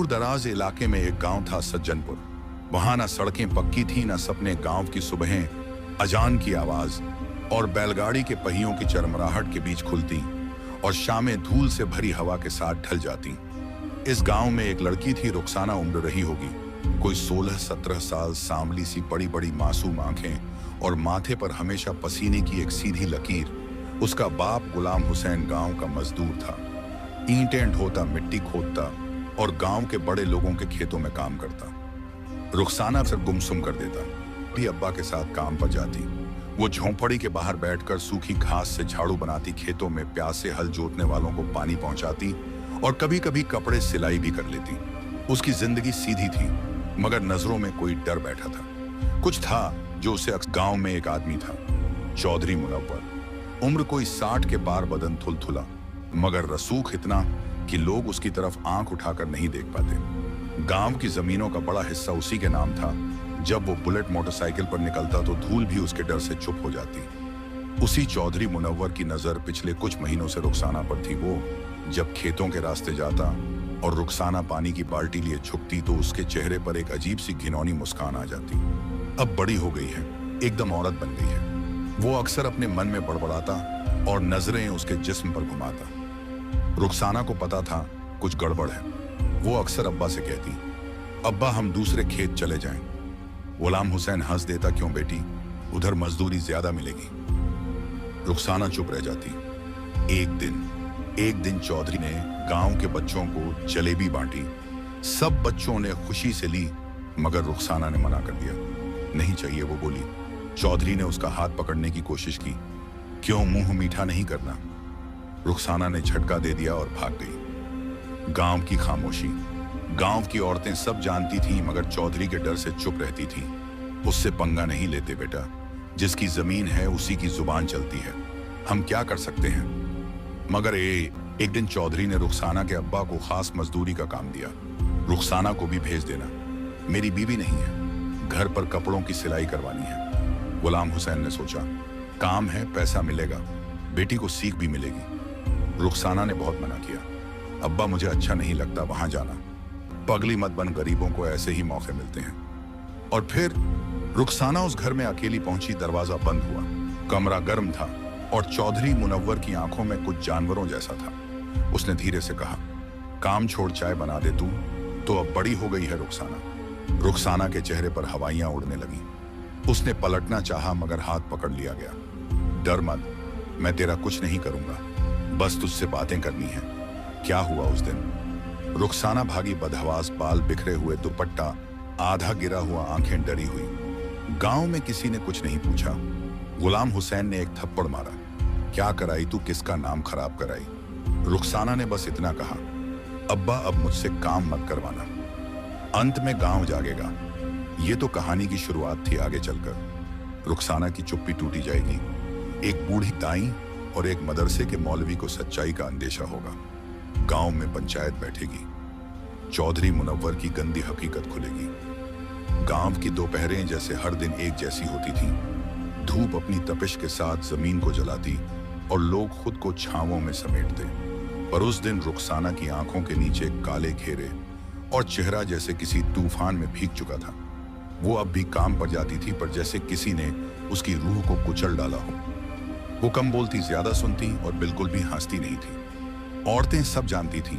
दूर दराज इलाके में एक गांव था, सज्जनपुर। वहां ना सड़कें पक्की थी, ना सपने गांव की सुबहें अजान की आवाज और बैलगाड़ी के पहियों की चरमराहट के बीच खुलती और शामें धूल से भरी हवा के साथ ढल जाती। इस गांव में एक लड़की थी, रुखसाना उम्र रही होगी, कोई 16-17 साल, सांवली सी बड़ी बड़ी मासूम आंखें और माथे पर हमेशा पसीने की एक सीधी लकीर। उसका बाप गुलाम हुसैन गांव का मजदूर था, ईंटें ढोता, मिट्टी खोदता और गांव के बड़े लोगों के खेतों में काम करता। रुखसाना अक्सर गुमसुम कर देता, भी अब्बा के साथ काम पर जाती। वो झोंपड़ी के बाहर बैठकर सूखी घास से झाड़ू बनाती, खेतों में प्यास से हल जोतने वालों को पानी पहुंचाती और कभी कभी कपड़े सिलाई भी कर लेती। उसकी जिंदगी सीधी थी, मगर नजरों में कोई डर बैठा था। कुछ था जो उसे गांव में एक आदमी था, चौधरी मुनव्वर। उम्र कोई 60 के पार, बदन थुलथुला, मगर रसूख इतना कि लोग उसकी तरफ आंख उठाकर नहीं देख पाते। गांव की जमीनों का बड़ा हिस्सा उसी के नाम था। जब वो बुलेट मोटरसाइकिल पर निकलता तो धूल भी उसके डर से चुप हो जाती। उसी चौधरी मुनव्वर की नजर पिछले कुछ महीनों से रुखसाना पर थी। वो जब खेतों के रास्ते जाता और रुखसाना पानी की बाल्टी लिए झुकती तो उसके चेहरे पर एक अजीब सी घिनौनी मुस्कान आ जाती। अब बड़ी हो गई है, एकदम औरत बन गई है। वो अक्सर अपने मन में बड़बड़ाता और नजरें उसके जिस्म पर घुमाता। रुखसाना को पता था कुछ गड़बड़ है। वो अक्सर अब्बा से कहती, अब्बा हम दूसरे खेत चले जाएं। गुलाम हुसैन हंस देता, क्यों बेटी, उधर मजदूरी ज्यादा मिलेगी। रुखसाना चुप रह जाती। एक दिन चौधरी ने गांव के बच्चों को जलेबी बांटी। सब बच्चों ने खुशी से ली, मगर रुखसाना ने मना कर दिया। नहीं चाहिए, वो बोली। चौधरी ने उसका हाथ पकड़ने की कोशिश की। क्यों, मुंह मीठा नहीं करना। रुखसाना ने झटका दे दिया और भाग गई। गांव की खामोशी। गांव की औरतें सब जानती थीं, मगर चौधरी के डर से चुप रहती थीं। उससे पंगा नहीं लेते बेटा, जिसकी जमीन है उसी की जुबान चलती है, हम क्या कर सकते हैं। मगर एक दिन चौधरी ने रुखसाना के अब्बा को खास मजदूरी का काम दिया। रुखसाना को भी भेज देना, मेरी बीवी नहीं है, घर पर कपड़ों की सिलाई करवानी है। गुलाम हुसैन ने सोचा, काम है, पैसा मिलेगा, बेटी को सीख भी मिलेगी। रुखसाना ने बहुत मना किया। अब्बा मुझे अच्छा नहीं लगता वहां जाना, पगली मत बन, गरीबों को ऐसे ही मौके मिलते हैं। और फिर रुखसाना उस घर में अकेली पहुंची। दरवाजा बंद हुआ, कमरा गर्म था और चौधरी मुनव्वर की आंखों में कुछ जानवरों जैसा था। उसने धीरे से कहा, काम छोड़ चाय बना दे तू, तो अब बड़ी हो गई है रुखसाना। रुखसाना के चेहरे पर हवाइयां उड़ने लगी। उसने पलटना चाहा, मगर हाथ पकड़ लिया गया। डर मत, मैं तेरा कुछ नहीं करूंगा, बस तुझसे बातें करनी है। क्या हुआ उस दिन। रुखसाना भागी, बदहवास बाल, बिखरे हुए दुपट्टा, आधा गिरा हुआ, आंखें डरी हुई। गांव में किसी ने कुछ नहीं पूछा। गुलाम हुसैन ने एक थप्पड़ मारा, क्या कराई तू, किसका नाम खराब कराई। रुखसाना ने बस इतना कहा, अब्बा अब मुझसे काम मत करवाना। अंत में गांव जागेगा। ये तो कहानी की शुरुआत थी, आगे चलकर रुखसाना की चुप्पी टूटी जाएगी। एक बूढ़ी दाई और एक मदरसे के मौलवी को सच्चाई का अंदेशा होगा। गांव में पंचायत बैठेगी, चौधरी मुनव्वर की गंदी हकीकत खुलेगी। गांव की दोपहरें जैसे हर दिन एक जैसी होती थीं। धूप अपनी तपिश के साथ जमीन को जलाती और लोग खुद को छांवों में समेटते। पर उस दिन रुखसाना की आंखों के नीचे काले घेरे और चेहरा जैसे किसी तूफान में भीग चुका था। वो अब भी काम पर जाती थी, पर जैसे किसी ने उसकी रूह को कुचल डाला हो। वो कम बोलती, ज्यादा सुनती और बिल्कुल भी हंसती नहीं थी। औरतें सब जानती थीं।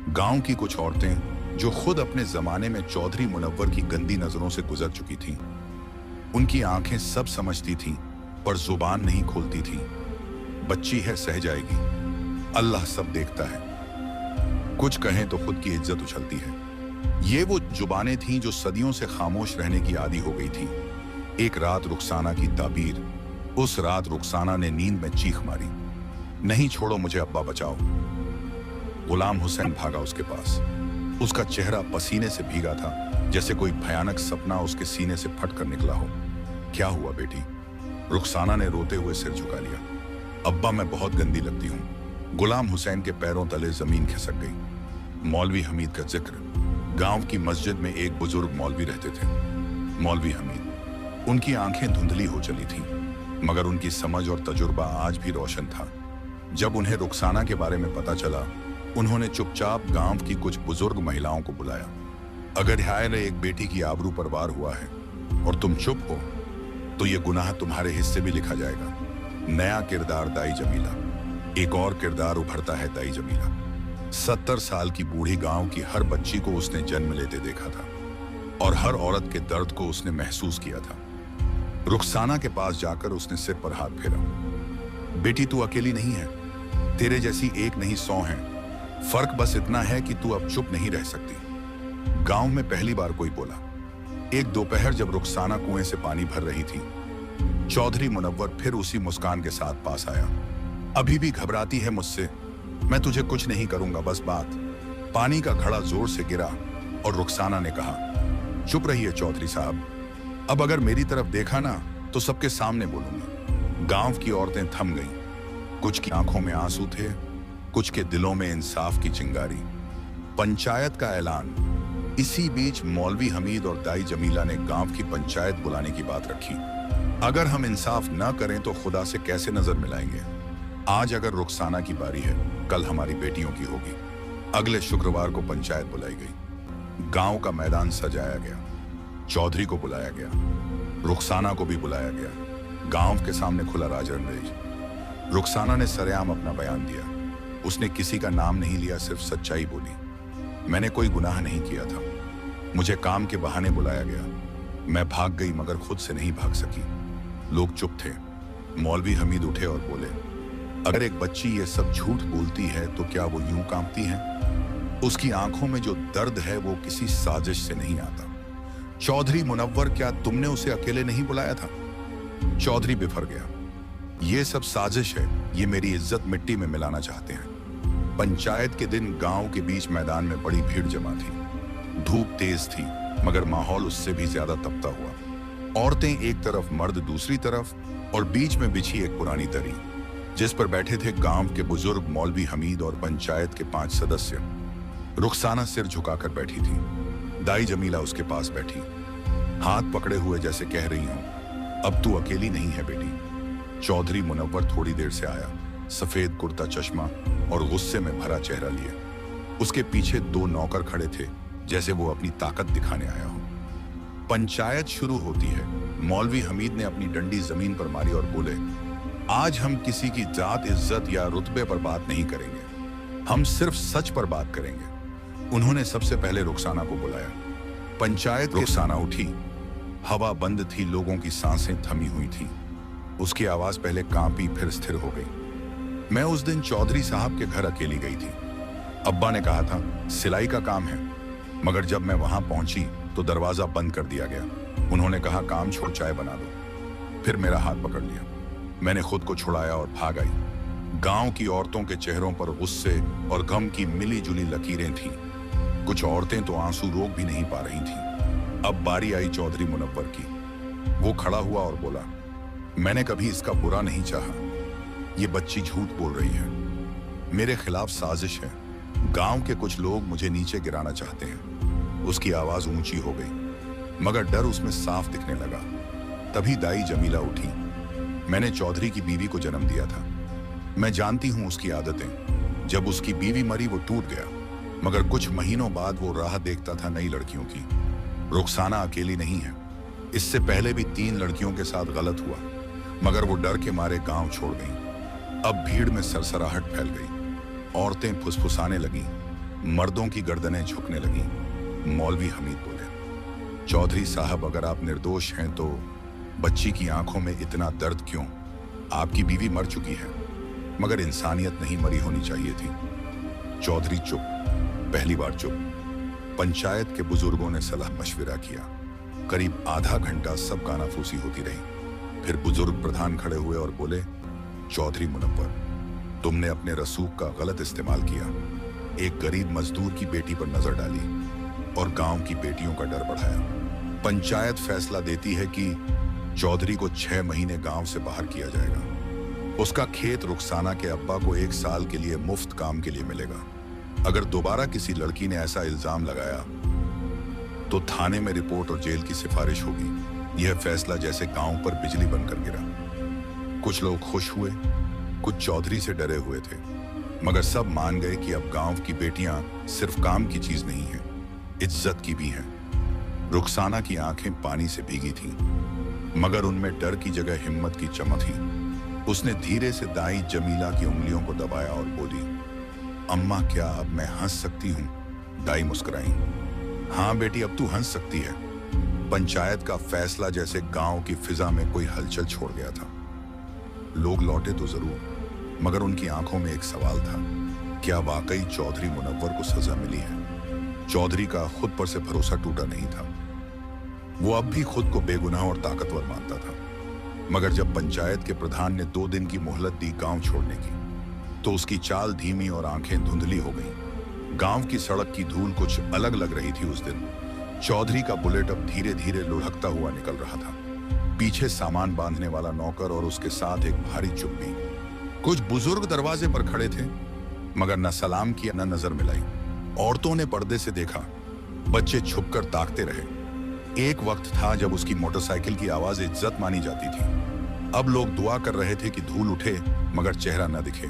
गांव की कुछ औरतें जो खुद अपने जमाने में चौधरी मुनव्वर की गंदी नजरों से गुजर चुकी थीं। उनकी आंखें सब समझती थीं, पर जुबान नहीं खोलती थीं। बच्ची है, सह जाएगी, अल्लाह सब देखता है। कुछ कहें तो खुद की इज्जत उछलती है। ये वो जुबानें थीं जो सदियों से खामोश रहने की आदी हो गई थीं। एक रात रुखसाना की ताबीर। उस रात रुखसाना ने नींद में चीख मारी, नहीं छोड़ो मुझे, अब्बा बचाओ। गुलाम हुसैन भागा उसके पास। उसका चेहरा पसीने से भीगा था, जैसे कोई भयानक सपना उसके सीने से फट कर निकला हो। क्या हुआ बेटी। रुखसाना ने रोते हुए सिर झुका लिया। अब्बा मैं बहुत गंदी लगती हूँ। गुलाम हुसैन के पैरों तले जमीन खिसक गई। मौलवी हमीद का जिक्र। गांव की मस्जिद में एक बुजुर्ग मौलवी रहते थे, मौलवी हमीद। उनकी आंखें धुंधली हो चली थीं, मगर उनकी समझ और तजुर्बा आज भी रोशन था। जब उन्हें रुखसाना के बारे में पता चला उन्होंने चुपचाप गांव की कुछ बुजुर्ग महिलाओं को बुलाया। अगर हायर एक बेटी की आबरू पर वार हुआ है और तुम चुप हो तो ये गुनाह तुम्हारे हिस्से भी लिखा जाएगा। नया किरदार दाई जमीला। एक और किरदार उभरता है दाई जमीला। 70 साल की बूढ़ी गांव की हर बच्ची को उसने जन्म लेते देखा था और हर औरत के दर्द को उसने महसूस किया था। रुखसाना के पास जाकर उसने सिर पर हाथ फेरा। बेटी तू अकेली नहीं है, तेरे जैसी एक नहीं 100 हैं। फर्क बस इतना है कि तू अब चुप नहीं रह सकती। गांव में पहली बार कोई बोला। एक दोपहर जब रुखसाना कुएं से पानी भर रही थी, चौधरी मुनव्वर फिर उसी मुस्कान के साथ पास आया। अभी भी घबराती है मुझसे? मैं तुझे कुछ नहीं करूंगा, बस बात। पानी का घड़ा जोर से गिरा और रुखसाना ने कहा, चुप रहिए चौधरी साहब, अब अगर मेरी तरफ देखा ना तो सबके सामने बोलूंगी। गांव की औरतें थम गईं। कुछ की आंखों में आंसू थे, कुछ के दिलों में इंसाफ की चिंगारी। पंचायत का ऐलान। इसी बीच मौलवी हमीद और दाई जमीला ने गांव की पंचायत बुलाने की बात रखी। अगर हम इंसाफ न करें तो खुदा से कैसे नजर मिलाएंगे? आज अगर रुखसाना की बारी है, कल हमारी बेटियों की होगी। अगले शुक्रवार को पंचायत बुलाई गई। गांव का मैदान सजाया गया। चौधरी को बुलाया गया, रुखसाना को भी बुलाया गया। गांव के सामने खुला राजरंगेज। रुखसाना ने सरेआम अपना बयान दिया। उसने किसी का नाम नहीं लिया, सिर्फ सच्चाई बोली। मैंने कोई गुनाह नहीं किया था, मुझे काम के बहाने बुलाया गया। मैं भाग गई मगर खुद से नहीं भाग सकी। लोग चुप थे। मौलवी हमीद उठे और बोले, अगर एक बच्ची ये सब झूठ बोलती है तो क्या वो यूं कांपती है? उसकी आंखों में जो दर्द है वो किसी साजिश से नहीं आता। चौधरी मुनव्वर, क्या तुमने उसे अकेले नहीं बुलाया था? चौधरी बिफर गया। ये सब साजिश है, ये मेरी इज्जत मिट्टी में मिलाना चाहते हैं। पंचायत के दिन गांव के बीच मैदान में बड़ी भीड़ जमा थी। धूप तेज थी मगर माहौल उससे भी ज्यादा तपता हुआ। औरतें एक तरफ, मर्द दूसरी तरफ, और बीच में बिछी एक पुरानी दरी जिस पर बैठे थे गांव के बुजुर्ग मौलवी हमीद और पंचायत के 5 सदस्य। रुखसाना सिर झुकाकर बैठी थी। दाई जमीला उसके पास बैठी, हाथ पकड़े हुए जैसे कह रही हो, अब तू अकेली नहीं है बेटी। चौधरी मुनव्वर थोड़ी देर से आया, सफेद कुर्ता चश्मा और गुस्से में भरा चेहरा लिए। उसके पीछे 2 नौकर खड़े थे, जैसे वो अपनी ताकत दिखाने आया हो। पंचायत शुरू होती है। मौलवी हमीद ने अपनी डंडी जमीन पर मारी और बोले, आज हम किसी की जात, इज्जत या रुतबे पर बात नहीं करेंगे, हम सिर्फ सच पर बात करेंगे। उन्होंने सबसे पहले रुखसाना को बुलाया। पंचायत। रुखसाना उठी। हवा बंद थी, लोगों की सांसें थमी हुई थी। उसकी आवाज पहले कांपी फिर स्थिर हो गई। मैं उस दिन चौधरी साहब के घर अकेली गई थी। अब्बा ने कहा था सिलाई का काम है, मगर जब मैं वहां पहुंची तो दरवाजा बंद कर दिया गया। उन्होंने कहा काम छोड़ चाय बना दो। फिर मेरा हाथ पकड़ लिया। मैंने खुद को छुड़ाया और भाग आई। गांव की औरतों के चेहरों पर गुस्से और गम की मिली जुली लकीरें थीं। कुछ औरतें तो आंसू रोक भी नहीं पा रही थीं। अब बारी आई चौधरी मुनव्वर की। वो खड़ा हुआ और बोला, मैंने कभी इसका बुरा नहीं चाहा। ये बच्ची झूठ बोल रही है, मेरे खिलाफ साजिश है। गांव के कुछ लोग मुझे नीचे गिराना चाहते हैं। उसकी आवाज ऊंची हो गई मगर डर उसमें साफ दिखने लगा। तभी दाई जमीला उठी। मैंने चौधरी की बीवी को जन्म दिया था, मैं जानती हूं उसकी आदतें। जब उसकी बीवी मरी वो टूट गया, मगर कुछ महीनों बाद वो राह देखता था नई लड़कियों की। रुखसाना अकेली नहीं है, इससे पहले भी 3 लड़कियों के साथ गलत हुआ, मगर वो डर के मारे गांव छोड़ गईं। अब भीड़ में सरसराहट फैल गई। औरतें फुसफुसाने लगीं, मर्दों की गर्दनें झुकने लगीं। मौलवी हमीद बोले, चौधरी साहब, अगर आप निर्दोष हैं तो बच्ची की आंखों में इतना दर्द क्यों? आपकी बीवी मर चुकी है, मगर इंसानियत नहीं मरी होनी चाहिए थी। चौधरी चुप, पहली बार चुप। पंचायत के बुजुर्गों ने सलाह मशविरा किया। करीब आधा घंटा सब कानाफूसी होती रही। फिर बुजुर्ग प्रधान खड़े हुए और बोले, चौधरी मुनव्वर, तुमने अपने रसूख का गलत इस्तेमाल किया। एक गरीब मजदूर की बेटी पर नजर डाली और गांव की बेटियों का डर बढ़ाया। पंचायत फैसला देती है कि चौधरी को 6 महीने गांव से बाहर किया जाएगा। उसका खेत रुखसाना के अब्बा को 1 साल के लिए मुफ्त काम के लिए मिलेगा। अगर दोबारा किसी लड़की ने ऐसा इल्जाम लगाया तो थाने में रिपोर्ट और जेल की सिफारिश होगी। यह फैसला जैसे गांव पर बिजली बनकर गिरा। कुछ लोग खुश हुए, कुछ चौधरी से डरे हुए थे। मगर सब मान गए कि अब गांव की बेटियां सिर्फ काम की चीज नहीं है, इज्जत की भी हैं। रुखसाना की आंखें पानी से भीगी थीं, मगर उनमें डर की जगह हिम्मत की चमक थी। उसने धीरे से दाई जमीला की उंगलियों को दबाया और बोली, अम्मा क्या अब मैं हंस सकती हूँ? दाई मुस्कुराई। हाँ बेटी, अब तू हंस सकती है। पंचायत का फैसला जैसे गांव की फिजा में कोई हलचल छोड़ गया था। लोग लौटे तो जरूर, मगर उनकी आंखों में एक सवाल था, क्या वाकई चौधरी मुनव्वर को सजा मिली है? चौधरी का खुद पर से भरोसा टूटा नहीं था। वो अब भी खुद को बेगुनाह और ताकतवर मानता था। मगर जब पंचायत के प्रधान ने 2 दिन की मोहलत दी गांव छोड़ने की, तो उसकी चाल धीमी और आंखें धुंधली हो गईं। गांव की सड़क की धूल कुछ अलग लग रही थी उस दिन। चौधरी का बुलेट अब धीरे धीरे लुढ़कता हुआ निकल रहा था। पीछे सामान बांधने वाला नौकर और उसके साथ एक भारी चुप्पी। कुछ बुजुर्ग दरवाजे पर खड़े थे, मगर न सलाम किया न नजर मिलाई। औरतों ने पर्दे से देखा, बच्चे छुपकर ताकते रहे। एक वक्त था जब उसकी मोटरसाइकिल की आवाज इज्जत मानी जाती थी। अब लोग दुआ कर रहे थे कि धूल उठे मगर चेहरा न दिखे।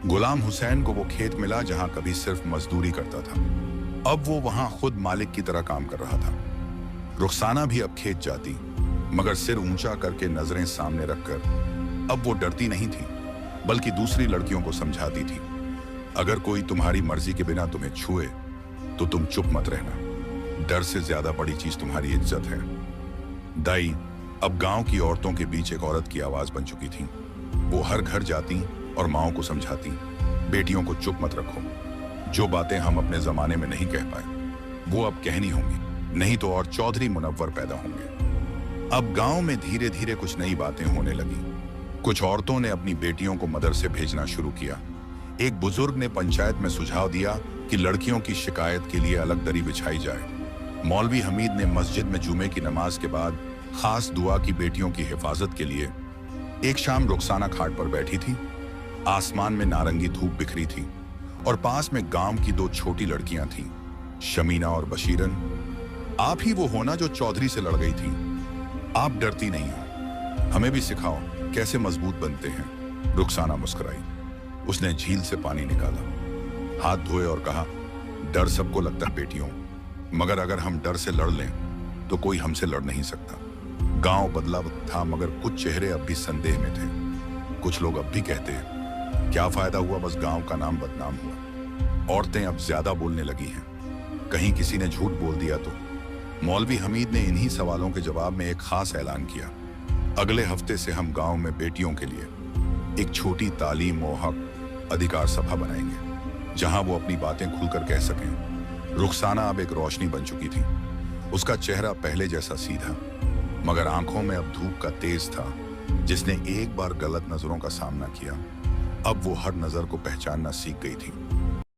गुलाम हुसैन को वो खेत मिला जहां कभी सिर्फ मजदूरी करता था। अब वो वहां खुद मालिक की तरह काम कर रहा था। रुखसाना भी अब खेत जाती, मगर सिर ऊंचा करके नजरें सामने रखकर। अब वो डरती नहीं थी, बल्कि दूसरी लड़कियों को समझाती थी, अगर कोई तुम्हारी मर्जी के बिना तुम्हें छुए तो तुम चुप मत रहना। डर से ज्यादा बड़ी चीज तुम्हारी इज्जत है। दाई अब गांव की औरतों के बीच एक औरत की आवाज बन चुकी थी। वो हर घर जाती और माओं को समझाती, बेटियों को चुप मत रखो। जो बातें हम अपने जमाने में नहीं कह पाए, वो अब कहनी होंगी, नहीं तो और चौधरी मुनव्वर पैदा होंगे। अब गांव में धीरे धीरे कुछ नई बातें होने लगी। कुछ औरतों ने अपनी बेटियों को मदरसे भेजना शुरू किया। एक बुजुर्ग ने पंचायत में सुझाव दिया कि लड़कियों की शिकायत के लिए अलग दरी बिछाई जाए। मौलवी हमीद ने मस्जिद में जुमे की नमाज के बाद खास दुआ की बेटियों की हिफाजत के लिए। एक शाम रुखसाना खाट पर बैठी थी। आसमान में नारंगी धूप बिखरी थी और पास में गांव की 2 छोटी लड़कियां थीं, शमीना और बशीरन। आप ही वो होना जो चौधरी से लड़ गई थी। आप डरती नहीं हो, हमें भी सिखाओ कैसे मजबूत बनते हैं। रुखसाना मुस्कुराई। उसने झील से पानी निकाला, हाथ धोए और कहा, डर सबको लगता है बेटियों, मगर अगर हम डर से लड़ लें तो कोई हमसे लड़ नहीं सकता। गांव बदला था, मगर कुछ चेहरे अब भी संदेह में थे। कुछ लोग अब भी कहते हैं, क्या फायदा हुआ, बस गांव का नाम बदनाम हुआ। औरतें अब ज्यादा बोलने लगी हैं, कहीं किसी ने झूठ बोल दिया तो। मौलवी हमीद ने इन्हीं सवालों के जवाब में एक खास ऐलान किया, अगले हफ्ते से हम गांव में बेटियों के लिए एक छोटी तालीम और हक अधिकार सभा बनाएंगे, जहां वो अपनी बातें खुलकर कह सकें। रुखसाना अब एक रोशनी बन चुकी थी। उसका चेहरा पहले जैसा सीधा, मगर आंखों में अब धूप का तेज था। जिसने एक बार गलत नजरों का सामना किया, अब वो हर नजर को पहचानना सीख गई थी।